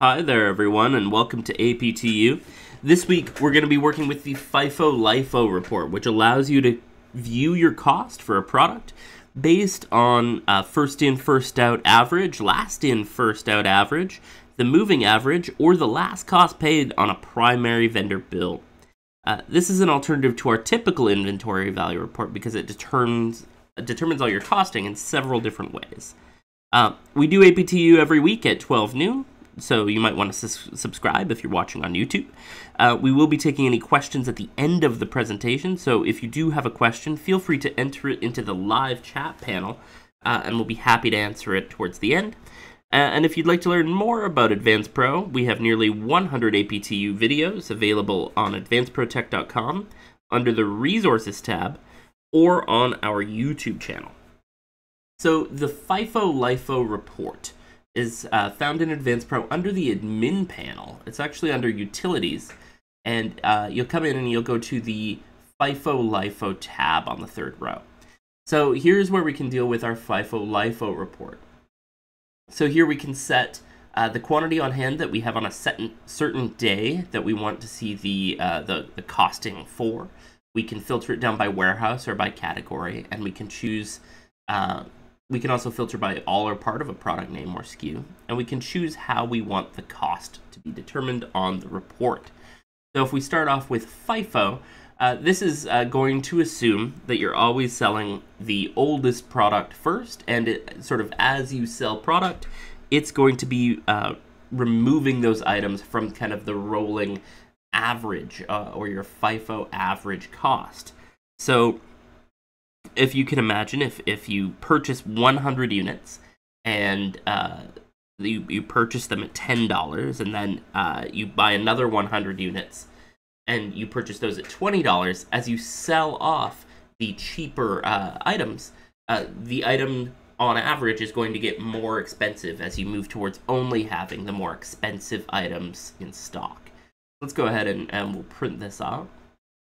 Hi there, everyone, and welcome to APTU. This week, we're going to be working with the Fifo Lifo report, which allows you to view your cost for a product based on first in, first out average, last in, first out average, the moving average, or the last cost paid on a primary vendor bill. This is an alternative to our typical inventory value report because it determines all your costing in several different ways. We do APTU every week at 12 noon. So you might want to subscribe if you're watching on YouTube. We will be taking any questions at the end of the presentation, so if you do have a question, feel free to enter it into the live chat panel, and we'll be happy to answer it towards the end. And if you'd like to learn more about Advanced Pro, we have nearly 100 APTU videos available on advancedprotech.com under the Resources tab or on our YouTube channel. So the Fifo Lifo report is found in Advanced Pro under the admin panel. It's actually under utilities, and you'll come in and you'll go to the Fifo Lifo tab on the third row. So here's where we can deal with our Fifo Lifo report. So here we can set the quantity on hand that we have on a certain day that we want to see the costing for. We can filter it down by warehouse or by category, and we can choose we can also filter by all or part of a product name or SKU, and we can choose how we want the cost to be determined on the report. So if we start off with FIFO, this is going to assume that you're always selling the oldest product first, and it sort of as you sell product, it's going to be removing those items from kind of the rolling average or your FIFO average cost. So if you can imagine, if you purchase 100 units and you purchase them at $10, and then you buy another 100 units and you purchase those at $20, as you sell off the cheaper items, the item on average is going to get more expensive as you move towards only having the more expensive items in stock. Let's go ahead and we'll print this out.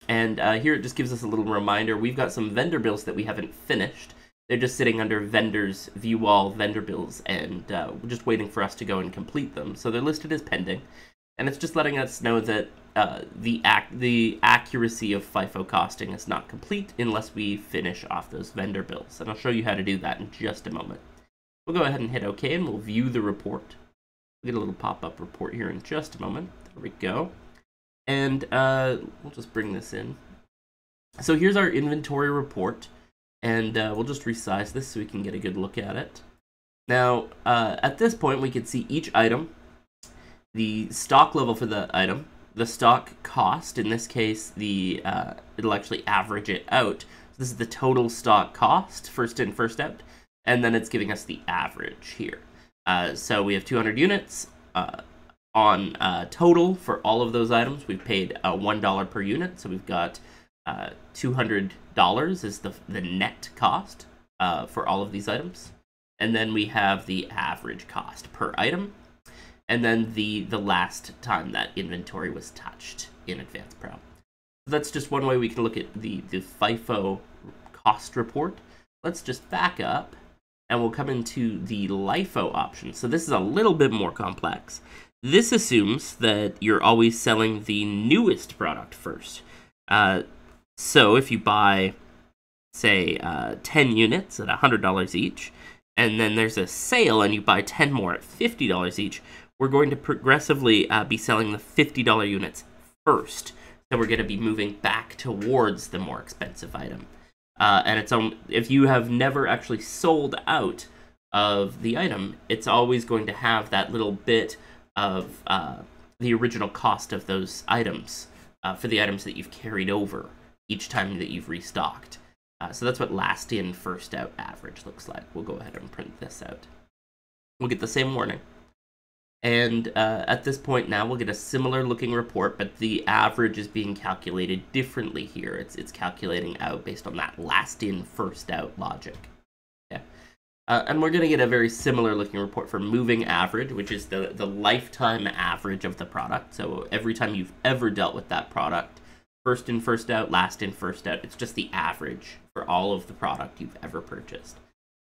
And here it just gives us a little reminder. We've got some vendor bills that we haven't finished. They're just sitting under vendors, view all vendor bills, and we're just waiting for us to go and complete them. So they're listed as pending. And it's just letting us know that the accuracy of FIFO costing is not complete unless we finish off those vendor bills. And I'll show you how to do that in just a moment. We'll go ahead and hit OK, and we'll view the report. We'll get a little pop-up report here in just a moment. There we go. And we'll just bring this in. So here's our inventory report, and we'll just resize this so we can get a good look at it. Now, at this point, we can see each item, the stock level for the item, the stock cost. In this case, it'll actually average it out. So this is the total stock cost, first in, first out, and then it's giving us the average here. So we have 200 units. On total for all of those items, we've paid $1 per unit, so we've got $200 is the net cost for all of these items. And then we have the average cost per item, and then the last time that inventory was touched in Advanced Pro. So that's just one way we can look at the FIFO cost report. Let's just back up, and we'll come into the Lifo options. So this is a little bit more complex. This assumes that you're always selling the newest product first. So if you buy, say, 10 units at $100 each, and then there's a sale and you buy 10 more at $50 each, we're going to progressively be selling the $50 units first. So we're going to be moving back towards the more expensive item. And if you have never actually sold out of the item, it's always going to have that little bit of the original cost of those items for the items that you've carried over each time that you've restocked. So that's what last in, first out average looks like. We'll go ahead and print this out. We'll get the same warning. And at this point now, we'll get a similar looking report, but the average is being calculated differently here. It's calculating out based on that last in, first out logic. Yeah. And we're going to get a very similar looking report for moving average, which is the lifetime average of the product. So every time you've ever dealt with that product, first in, first out, last in, first out, it's just the average for all of the product you've ever purchased.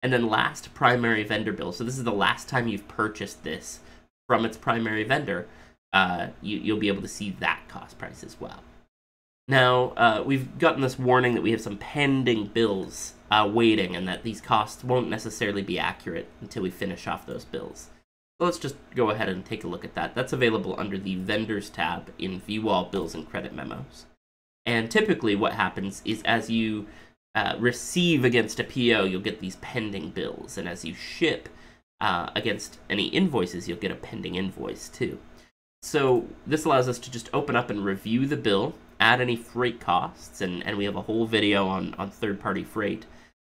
And then last, primary vendor bill. So this is the last time you've purchased this from its primary vendor, you'll be able to see that cost price as well. Now, we've gotten this warning that we have some pending bills waiting, and that these costs won't necessarily be accurate until we finish off those bills. So let's just go ahead and take a look at that. That's available under the Vendors tab in View All Bills and Credit Memos. And typically what happens is as you receive against a PO, you'll get these pending bills, and as you ship against any invoices, you'll get a pending invoice too. So this allows us to just open up and review the bill, add any freight costs, and we have a whole video on third-party freight.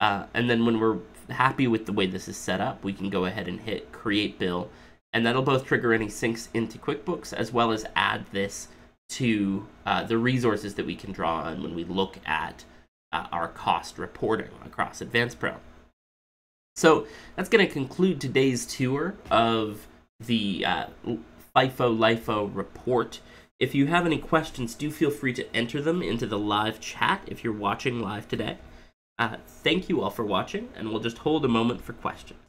And then when we're happy with the way this is set up, we can go ahead and hit Create Bill, and that'll both trigger any syncs into QuickBooks, as well as add this to the resources that we can draw on when we look at our cost reporting across Advanced Pro. So that's going to conclude today's tour of the FIFO LIFO report. If you have any questions, do feel free to enter them into the live chat if you're watching live today. Thank you all for watching, and we'll just hold a moment for questions.